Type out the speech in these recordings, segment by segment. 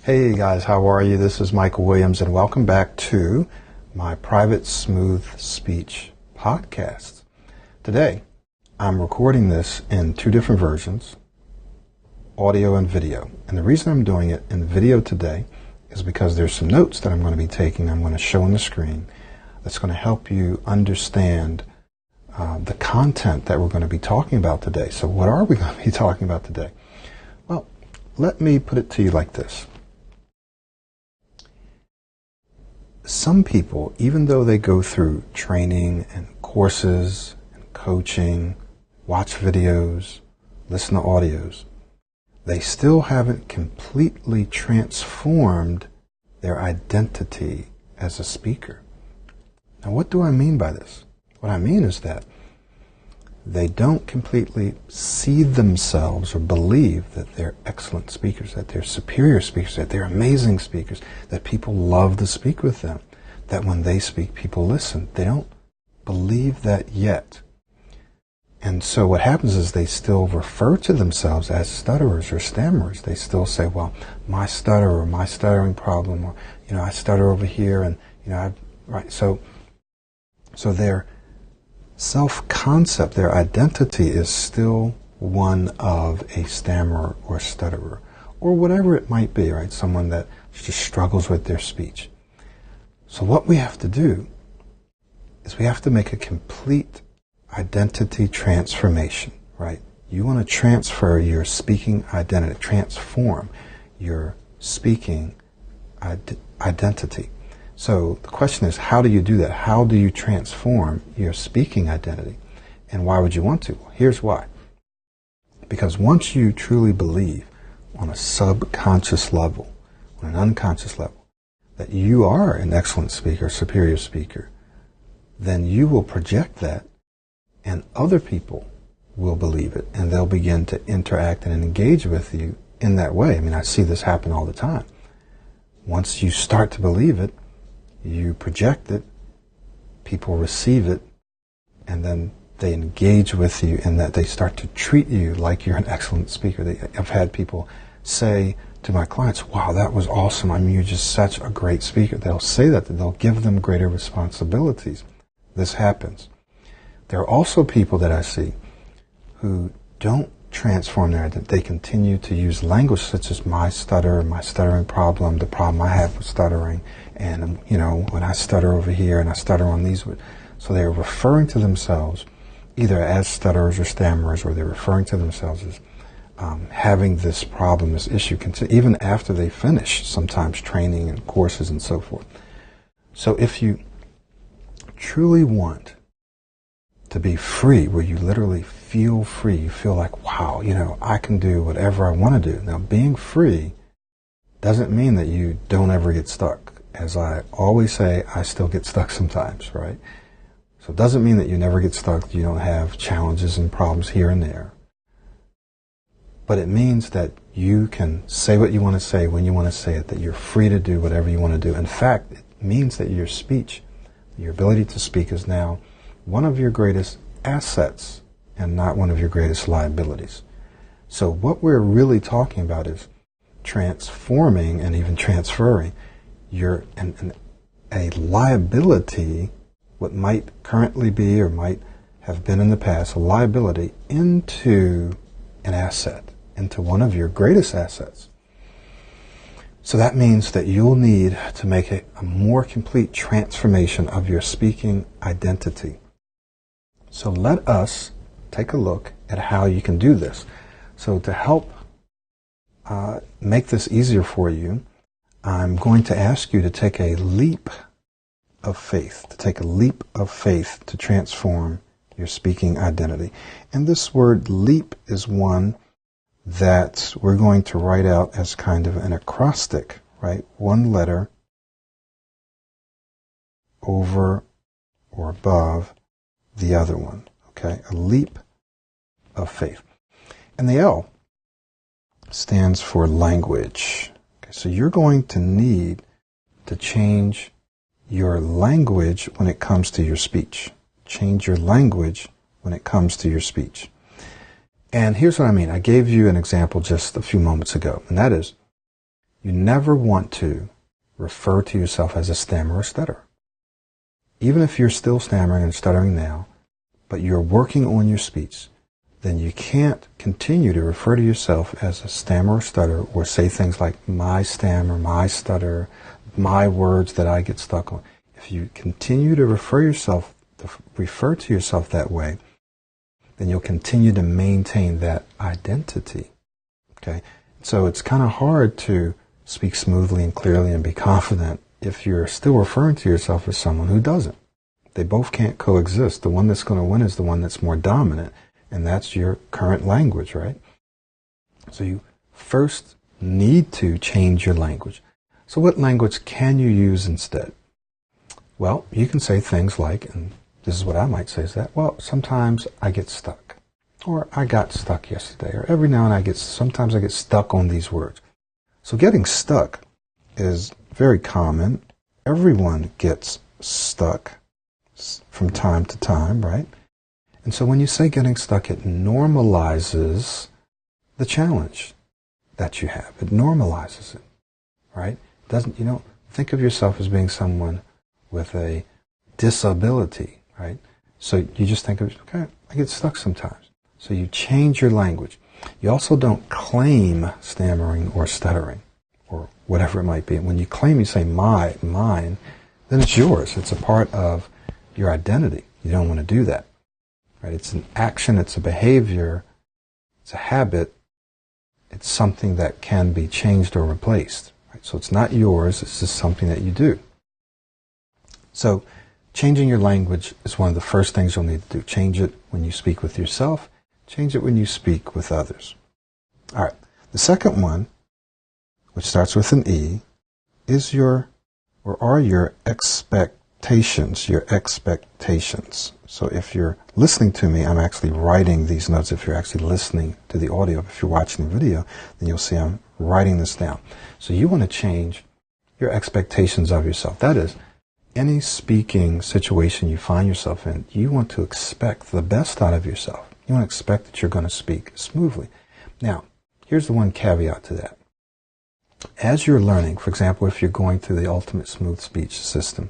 Hey guys, how are you? This is Michael Williams, and welcome back to my Private Smooth Speech podcast. Today, I'm recording this in two different versions, audio and video. And the reason I'm doing it in video today is because there's some notes that I'm going to be taking, I'm going to show on the screen, that's going to help you understand the content that we're going to be talking about today. So what are we going to be talking about today? Well, let me put it to you like this. Some people, even though they go through training and courses and coaching, watch videos, listen to audios, they still haven't completely transformed their identity as a speaker. Now, what do I mean by this? What I mean is that they don't completely see themselves or believe that they're excellent speakers, that they're superior speakers, that they're amazing speakers, that people love to speak with them, that when they speak, people listen. They don't believe that yet. And so what happens is they still refer to themselves as stutterers or stammerers. They still say, well, my stutter or my stuttering problem, or, I stutter over here, and, right. So their self-concept, their identity is still one of a stammerer or stutterer, or whatever it might be, right? Someone that just struggles with their speech. So what we have to do is we have to make a complete identity transformation, right? You want to transfer your speaking identity, transform your speaking identity. So the question is, how do you do that? How do you transform your speaking identity? And why would you want to? Well, here's why. Because once you truly believe on a subconscious level, on an unconscious level, that you are an excellent speaker, superior speaker, then you will project that, and other people will believe it, and they'll begin to interact and engage with you in that way. I mean, I see this happen all the time. Once you start to believe it, you project it, people receive it, and then they engage with you in that they start to treat you like you're an excellent speaker. I've had people say to my clients, wow, that was awesome. I mean, you're just such a great speaker. They'll say that they'll give them greater responsibilities. This happens. There are also people that I see who don't transform their identity. They continue to use language such as my stutter, my stuttering problem, the problem I have with stuttering, and, when I stutter over here and I stutter on these. So they're referring to themselves either as stutterers or stammerers, or they're referring to themselves as having this problem, this issue, even after they finish sometimes training and courses and so forth. So if you truly want to be free, where you literally feel free, you feel like, wow, I can do whatever I want to do. Now, being free doesn't mean that you don't ever get stuck. As I always say, I still get stuck sometimes, right? So it doesn't mean that you never get stuck, you don't have challenges and problems here and there. But it means that you can say what you want to say when you want to say it, that you're free to do whatever you want to do. In fact, it means that your speech, your ability to speak, is now one of your greatest assets and not one of your greatest liabilities. So what we're really talking about is transforming and even transferring a liability, what might currently be or might have been in the past, a liability, into an asset, into one of your greatest assets. So that means that you'll need to make a more complete transformation of your speaking identity. So let us take a look at how you can do this. So to help make this easier for you, I'm going to ask you to take a leap of faith, to transform your speaking identity. And this word leap is one that we're going to write out as kind of an acrostic, right? One letter over or above the other one, okay? A leap of faith. And the L stands for language. Okay, so you're going to need to change your language when it comes to your speech. Change your language when it comes to your speech. And here's what I mean. I gave you an example just a few moments ago, and that is, You never want to refer to yourself as a stammerer or stutterer. Even if you're still stammering and stuttering now, but you're working on your speech, then you can't continue to refer to yourself as a stammerer or stutterer or say things like my stammer, my stutter, my words that I get stuck on. If you continue to refer to yourself that way, then you'll continue to maintain that identity. Okay? So it's kind of hard to speak smoothly and clearly and be confident if you're still referring to yourself as someone who doesn't. They both can't coexist. The one that's going to win is the one that's more dominant, and that's your current language, right? So you first need to change your language. So what language can you use instead? Well, you can say things like, and this is what I might say, is that, well, sometimes I get stuck, or I got stuck yesterday, or every now and then sometimes I get stuck on these words. So getting stuck is very common. Everyone gets stuck from time to time, right? And so when you say getting stuck, it normalizes the challenge that you have. It normalizes it, right? You don't think of yourself as being someone with a disability, right? So you just think of, okay, I get stuck sometimes. So you change your language. You also don't claim stammering or stuttering or whatever it might be. When you claim, you say mine, then it's yours. It's a part of your identity. You don't want to do that, right? It's an action, it's a behavior, it's a habit, it's something that can be changed or replaced, right? So it's not yours, it's just something that you do. So changing your language is one of the first things you'll need to do. Change it when you speak with yourself, change it when you speak with others. All right, the second one, which starts with an E, is your expectations, your expectations. So if you're listening to me, I'm actually writing these notes. If you're actually listening to the audio, if you're watching the video, then you'll see I'm writing this down. So you want to change your expectations of yourself. That is, any speaking situation you find yourself in, you want to expect the best out of yourself. You want to expect that you're going to speak smoothly. Now, here's the one caveat to that. As you're learning, for example, if you're going through the Ultimate Smooth Speech System,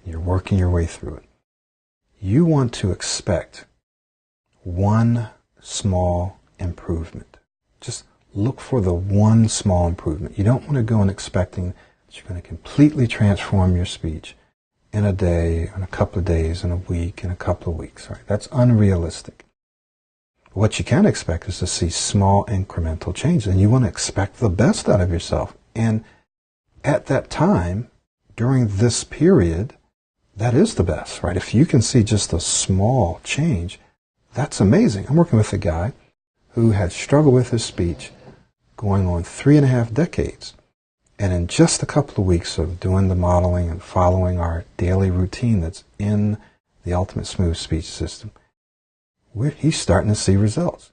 you're working your way through it, you want to expect one small improvement. Just look for the one small improvement. You don't want to go in expecting that you're going to completely transform your speech in a day, in a couple of days, in a week, in a couple of weeks. Right? That's unrealistic. What you can expect is to see small incremental changes, and you want to expect the best out of yourself. And at that time, during this period, that is the best, right? If you can see just a small change, that's amazing. I'm working with a guy who had struggled with his speech going on 3.5 decades. And in just a couple of weeks of doing the modeling and following our daily routine that's in the Ultimate Smooth Speech System, he's starting to see results.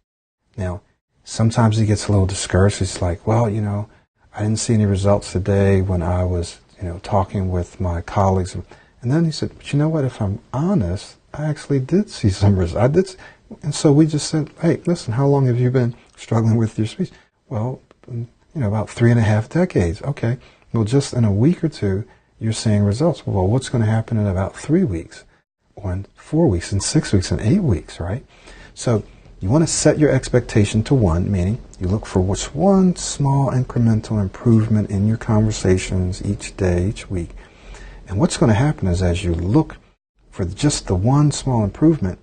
Now, sometimes he gets a little discouraged. He's like, well, I didn't see any results today when I was, talking with my colleagues. And then he said, but you know what, if I'm honest, I actually did see some results. And so we just said, hey, listen, how long have you been struggling with your speech? Well, about 3.5 decades. Okay. Well, just in a week or two, you're seeing results. Well, what's going to happen in about 3 weeks, or in 4 weeks, in 6 weeks, in 8 weeks, right? So you want to set your expectation to 1, meaning you look for what's one small incremental improvement in your conversations each day, each week. And what's going to happen is as you look for just the one small improvement,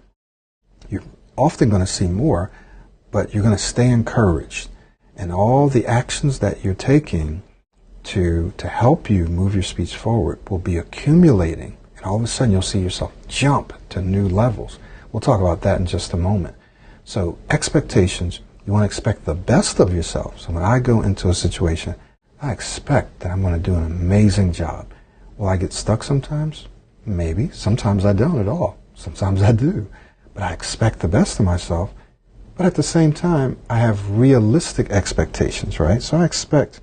you're often going to see more, but you're going to stay encouraged. And all the actions that you're taking to help you move your speech forward will be accumulating. And all of a sudden you'll see yourself jump to new levels. We'll talk about that in just a moment. So expectations, you want to expect the best of yourself. So when I go into a situation, I expect that I'm going to do an amazing job. Will I get stuck sometimes? Maybe. Sometimes I don't at all. Sometimes I do. But I expect the best of myself. But at the same time, I have realistic expectations, right? So I expect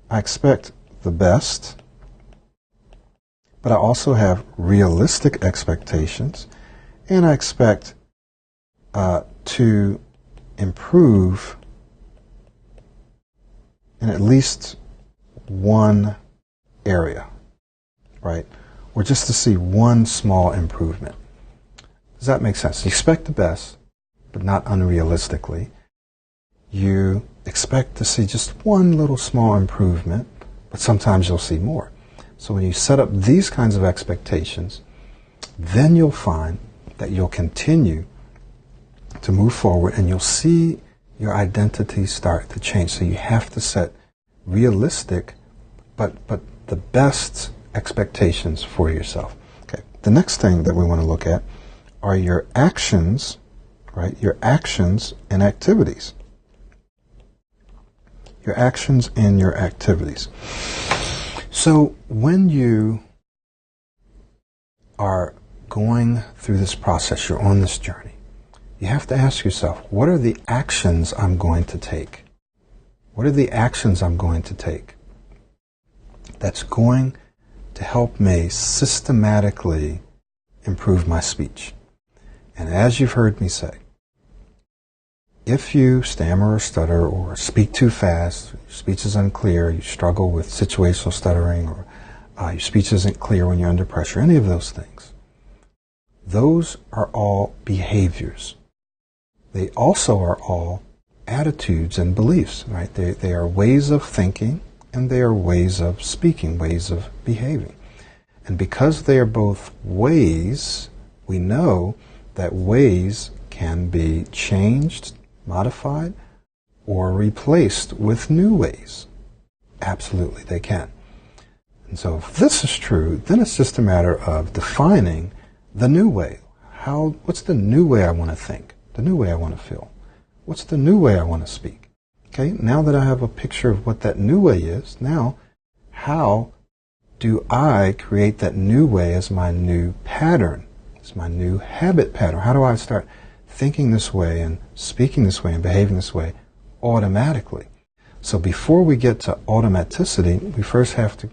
the best, but I also have realistic expectations, and I expect to improve in at least one area, right? Or just to see one small improvement. Does that make sense? You expect the best, but not unrealistically. You expect to see just one little small improvement, but sometimes you'll see more. So when you set up these kinds of expectations, then you'll find that you'll continue to move forward and you'll see your identity start to change. So you have to set realistic, but the best expectations for yourself. Okay. The next thing that we want to look at are your actions, right? Your actions and activities. Your actions and your activities. So when you are going through this process, you're on this journey, you have to ask yourself, what are the actions I'm going to take? What are the actions I'm going to take that's going to help me systematically improve my speech? And as you've heard me say, if you stammer or stutter or speak too fast, your speech is unclear, you struggle with situational stuttering, or your speech isn't clear when you're under pressure, any of those things, those are all behaviors. They also are all attitudes and beliefs, right? They are ways of thinking and they are ways of speaking, ways of behaving. And because they are both ways, we know that ways can be changed, modified, or replaced with new ways. Absolutely, they can. And so if this is true, then it's just a matter of defining the new way. What's the new way I want to think? The new way I want to feel? What's the new way I want to speak? Okay, now that I have a picture of what that new way is, now how do I create that new way as my new pattern, as my new habit pattern? How do I start thinking this way and speaking this way and behaving this way automatically? So before we get to automaticity, we first have to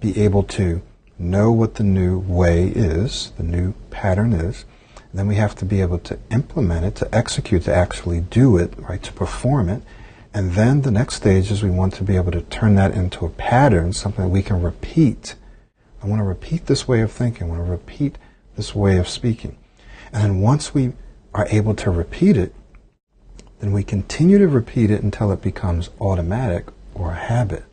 be able to know what the new way is, the new pattern is. And then we have to be able to implement it, to execute, to actually do it, right, to perform it. And then the next stage is we want to be able to turn that into a pattern, something that we can repeat. I want to repeat this way of thinking. I want to repeat this way of speaking. And then once we are able to repeat it, then we continue to repeat it until it becomes automatic or a habit.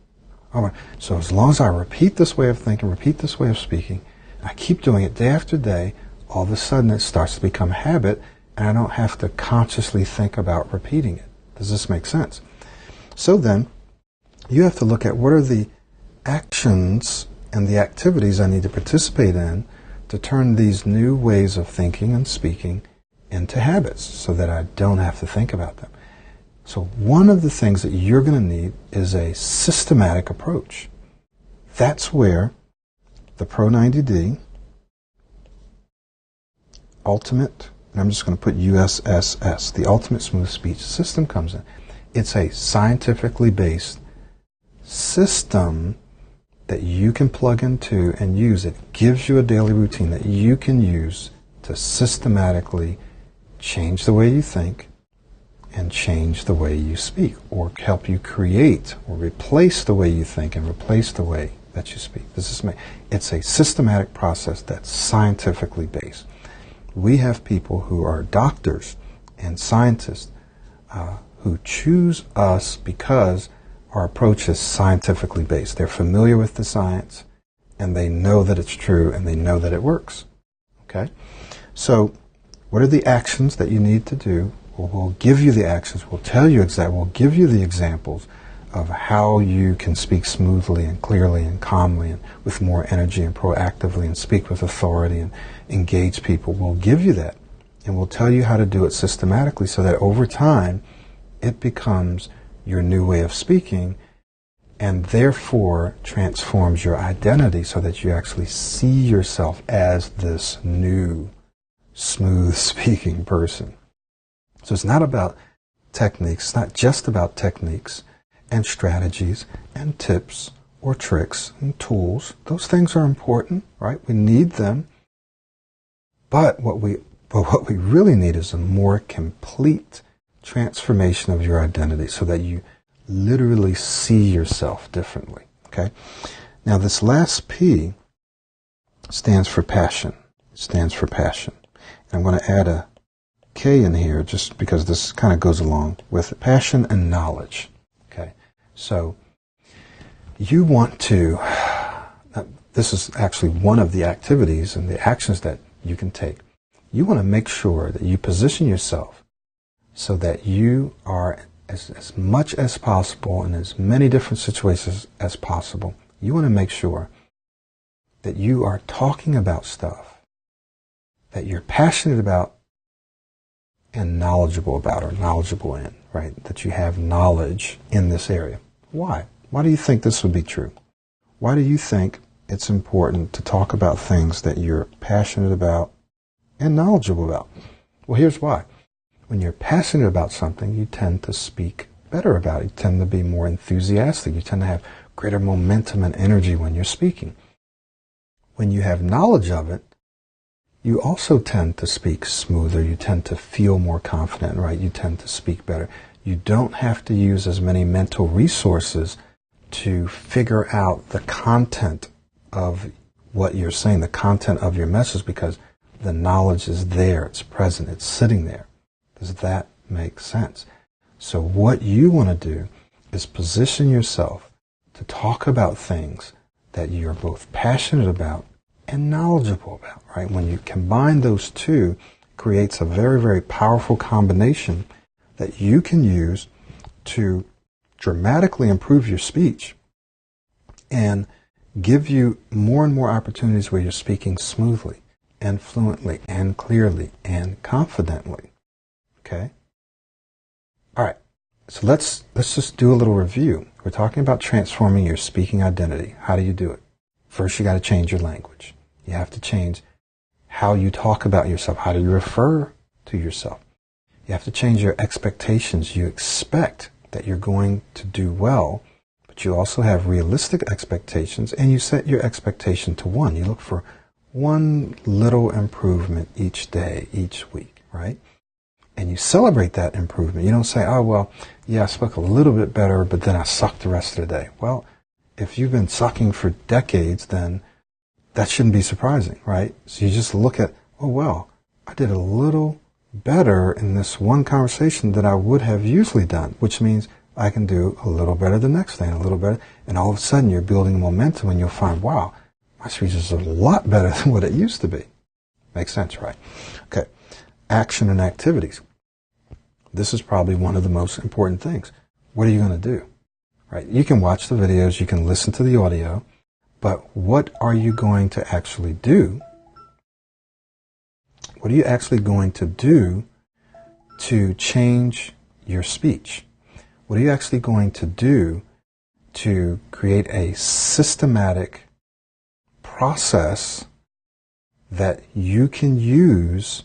All right. So as long as I repeat this way of thinking, repeat this way of speaking, I keep doing it day after day, all of a sudden it starts to become a habit, and I don't have to consciously think about repeating it. Does this make sense? So then, you have to look at what are the actions and the activities I need to participate in to turn these new ways of thinking and speaking into habits so that I don't have to think about them. So one of the things that you're going to need is a systematic approach. That's where the Pro90D Ultimate, and I'm just going to put USSS, the Ultimate Smooth Speech System comes in. It's a scientifically based system that you can plug into and use. It gives you a daily routine that you can use to systematically change the way you think and change the way you speak, or help you create or replace the way you think and replace the way that you speak. It's a systematic process that's scientifically based. We have people who are doctors and scientists who choose us because our approach is scientifically based. They're familiar with the science, and they know that it's true, and they know that it works. Okay? So, what are the actions that you need to do? Well, we'll give you the actions. We'll tell you exactly. We'll give you the examples of how you can speak smoothly and clearly and calmly and with more energy and proactively and speak with authority and engage people. We'll give you that, and we'll tell you how to do it systematically so that over time it becomes your new way of speaking and therefore transforms your identity so that you actually see yourself as this new, smooth speaking person. So it's not about techniques. It's not just about techniques and strategies and tips or tricks and tools. Those things are important, right? We need them. But what we really need is a more complete transformation of your identity so that you literally see yourself differently. Okay? Now this last P stands for passion. It stands for passion. And I'm going to add a K in here just because this kind of goes along with passion and knowledge. Okay? So you want to, this is actually one of the activities and the actions that you can take. You want to make sure that you position yourself so that you are as much as possible in as many different situations as possible. You want to make sure that you are talking about stuff that you're passionate about and knowledgeable about, or knowledgeable in, right? That you have knowledge in this area. Why? Why do you think this would be true? Why do you think it's important to talk about things that you're passionate about and knowledgeable about? Well, here's why. When you're passionate about something, you tend to speak better about it. You tend to be more enthusiastic. You tend to have greater momentum and energy when you're speaking. When you have knowledge of it, you also tend to speak smoother. You tend to feel more confident, right? You tend to speak better. You don't have to use as many mental resources to figure out the content of what you're saying, the content of your message, because the knowledge is there. It's present. It's sitting there. Does that make sense? So what you want to do is position yourself to talk about things that you're both passionate about and knowledgeable about, right? When you combine those two, it creates a very, very powerful combination that you can use to dramatically improve your speech and give you more and more opportunities where you're speaking smoothly and fluently and clearly and confidently. Okay? All right. So let's just do a little review. We're talking about transforming your speaking identity. How do you do it? First, you got to change your language. You have to change how you talk about yourself. How do you refer to yourself? You have to change your expectations. You expect that you're going to do well, but you also have realistic expectations, and you set your expectation to 1. You look for one little improvement each day, each week, right? And you celebrate that improvement. You don't say, oh, well, yeah, I spoke a little bit better, but then I sucked the rest of the day. Well, if you've been sucking for decades, then that shouldn't be surprising, right? So you just look at, oh, well, I did a little better in this one conversation than I would have usually done, which means I can do a little better the next day and a little better. And all of a sudden you're building momentum and you'll find, wow, my speech is a lot better than what it used to be. Makes sense, right? Okay. Action and activities. This is probably one of the most important things. What are you going to do? Right? You can watch the videos, you can listen to the audio, but what are you going to actually do? What are you actually going to do to change your speech? What are you actually going to do to create a systematic process that you can use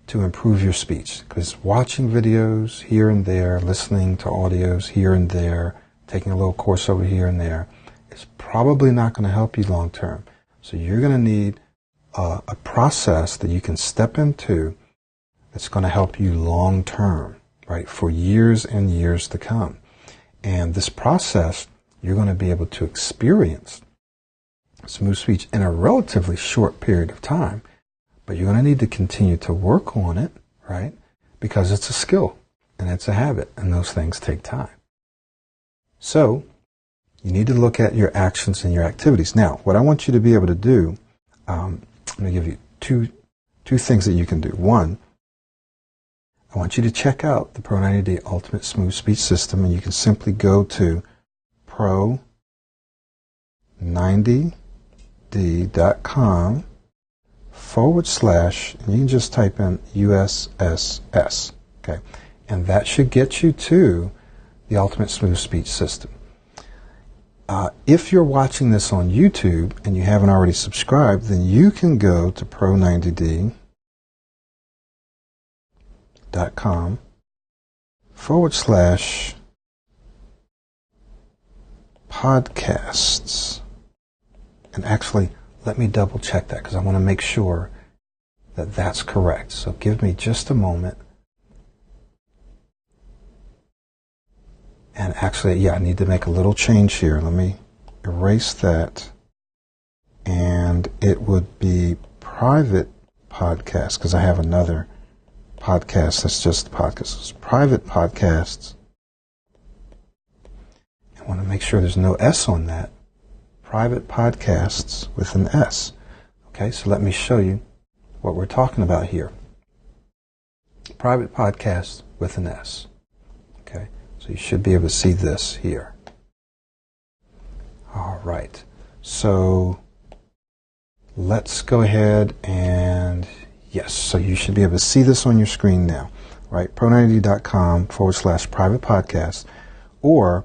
to improve your speech? Because watching videos here and there, listening to audios here and there, taking a little course over here and there, is probably not going to help you long term. So you're going to need a process that you can step into that's going to help you long term, right, for years and years to come. And this process, you're going to be able to experience smooth speech in a relatively short period of time, but you're going to need to continue to work on it, right, because it's a skill and it's a habit, and those things take time. So you need to look at your actions and your activities. Now, what I want you to be able to do, I'm going to give you two things that you can do. One, I want you to check out the Pro 90D Ultimate Smooth Speech System, and you can simply go to pro90d.com / and you can just type in USSS, okay? And that should get you to the Ultimate Smooth Speech System. If you're watching this on YouTube and you haven't already subscribed, then you can go to pro90d.com / podcasts. And actually, let me double check that because I want to make sure that that's correct. So give me just a moment. And actually, yeah, I need to make a little change here. Let me erase that. And it would be private podcast, because I have another podcast that's just podcasts. It's private podcasts. I want to make sure there's no S on that. Private podcasts with an S. Okay, so let me show you what we're talking about here. Private podcasts with an S. Okay, so you should be able to see this here. All right, so let's go ahead and yes, so you should be able to see this on your screen now, right? pro90d.com/private podcast or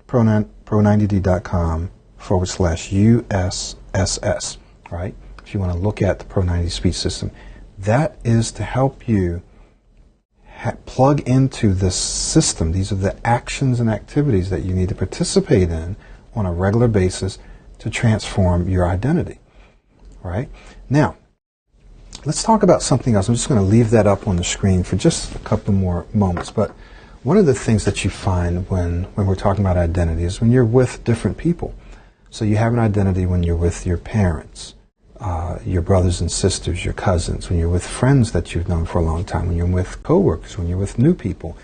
pro90d.com/USSS, right? If you want to look at the Pro90 speech system, that is to help you plug into this system. These are the actions and activities that you need to participate in on a regular basis to transform your identity, right? Now, let's talk about something else. I'm just going to leave that up on the screen for just a couple more moments. But one of the things that you find when we're talking about identity is when you're with different people. So you have an identity when you're with your parents, your brothers and sisters, your cousins, when you're with friends that you've known for a long time, when you're with coworkers, when you're with new people.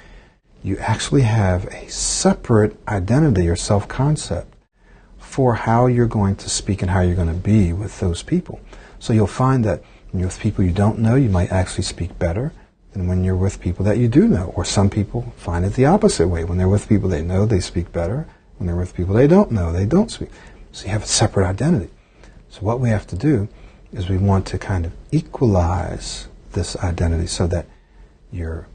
You actually have a separate identity or self-concept for how you're going to speak and how you're going to be with those people. So you'll find that when you're with people you don't know, you might actually speak better than when you're with people that you do know. Or some people find it the opposite way. When they're with people they know, they speak better. When they're with people they don't know, they don't speak. So you have a separate identity. So what we have to do is we want to kind of equalize this identity so that you're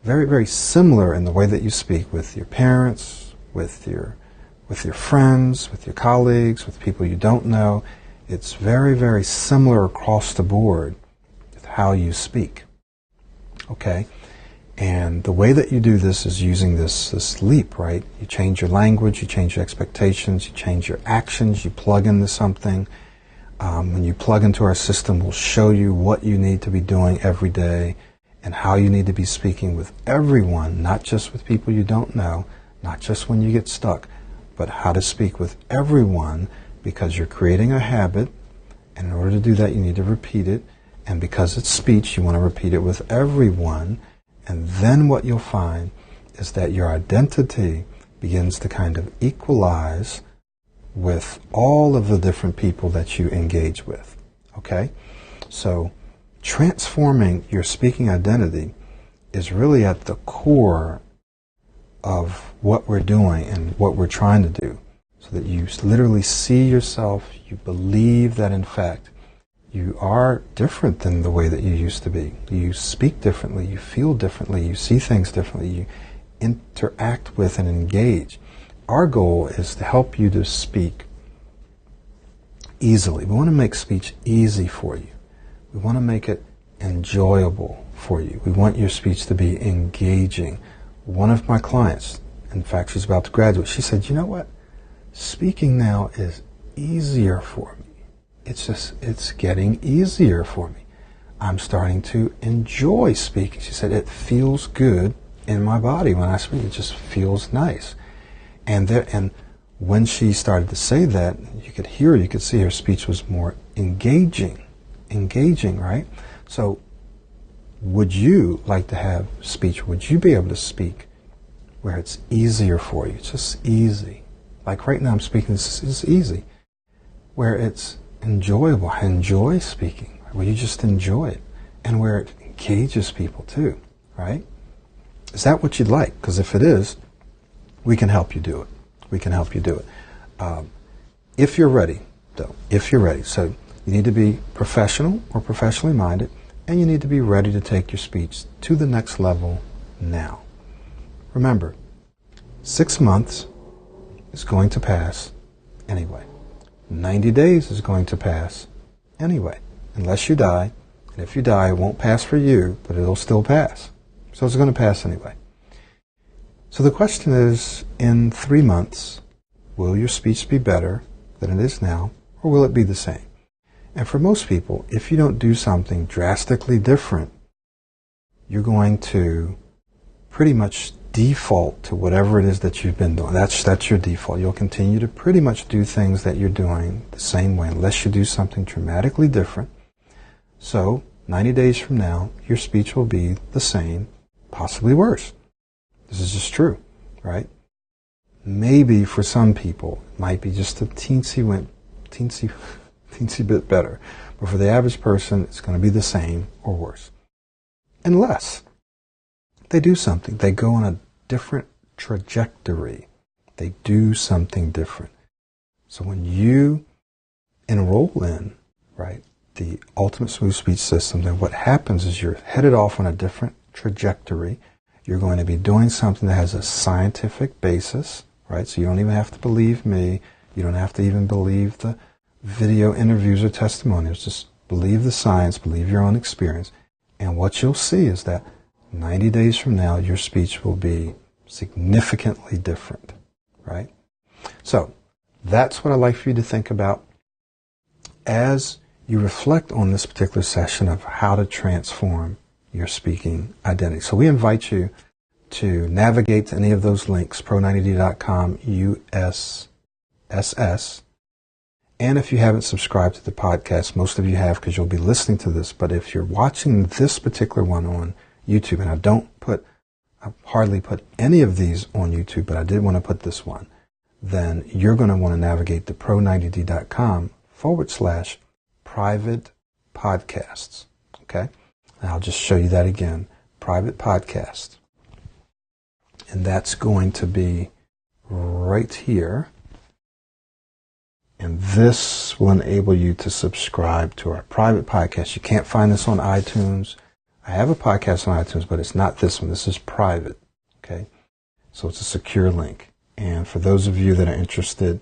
very, very similar in the way that you speak with your parents, with your friends, with your colleagues, with people you don't know. It's very, very similar across the board with how you speak. Okay? And the way that you do this is using this leap, right? You change your language, you change your expectations, you change your actions, you plug into something. When you plug into our system, we'll show you what you need to be doing every day and how you need to be speaking with everyone, not just with people you don't know, not just when you get stuck, but how to speak with everyone, because you're creating a habit, and in order to do that you need to repeat it, and because it's speech you want to repeat it with everyone, and then what you'll find is that your identity begins to kind of equalize with all of the different people that you engage with. Okay? So transforming your speaking identity is really at the core of what we're doing and what we're trying to do, so that you literally see yourself, you believe that in fact you are different than the way that you used to be. You speak differently, you feel differently, you see things differently, you interact with and engage. Our goal is to help you to speak easily. We want to make speech easy for you. We want to make it enjoyable for you. We want your speech to be engaging. One of my clients, in fact, she's about to graduate, she said, you know what? Speaking now is easier for me. It's getting easier for me. I'm starting to enjoy speaking. She said, it feels good in my body when I speak. It just feels nice. And when she started to say that, you could hear, you could see her speech was more engaging, right? So would you like to have speech? Would you be able to speak where it's easier for you? It's just easy. Like right now I'm speaking, it's easy. Where it's enjoyable. I enjoy speaking. Where you just enjoy it. And where it engages people too, right? Is that what you'd like? Because if it is, we can help you do it. We can help you do it. If you're ready, though, if you're ready. So you need to be professional or professionally minded, and you need to be ready to take your speech to the next level now. Remember, 6 months is going to pass anyway. 90 days is going to pass anyway, unless you die. And if you die, it won't pass for you, but it'll still pass. So it's going to pass anyway. So the question is, in 3 months, will your speech be better than it is now, or will it be the same? And for most people, if you don't do something drastically different, you're going to pretty much default to whatever it is that you've been doing. That's your default. You'll continue to pretty much do things that you're doing the same way unless you do something dramatically different. So 90 days from now, your speech will be the same, possibly worse. This is just true, right? Maybe for some people, it might be just a teensy bit better. But for the average person, it's going to be the same or worse. Unless they do something. They go on a different trajectory. They do something different. So when you enroll in, right, the Ultimate Smooth Speech System, then what happens is you're headed off on a different trajectory. You're going to be doing something that has a scientific basis, right? So you don't even have to believe me. You don't have to even believe the video interviews or testimonials. Just believe the science, believe your own experience. And what you'll see is that 90 days from now, your speech will be significantly different, right? So that's what I'd like for you to think about as you reflect on this particular session of how to transform your speaking identity. So we invite you to navigate to any of those links, pro90d.com, USSS. And if you haven't subscribed to the podcast, most of you have because you'll be listening to this, but if you're watching this particular one on YouTube, and I hardly put any of these on YouTube, but I did want to put this one, then you're going to want to navigate to pro90d.com/private podcasts. Okay? And I'll just show you that again. Private podcast. And that's going to be right here. And this will enable you to subscribe to our private podcast. You can't find this on iTunes. I have a podcast on iTunes, but it's not this one. This is private, okay? So it's a secure link. And for those of you that are interested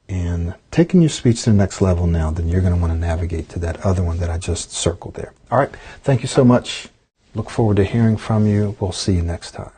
in taking your speech to the next level now, then you're going to want to navigate to that other one that I just circled there. All right. Thank you so much. Look forward to hearing from you. We'll see you next time.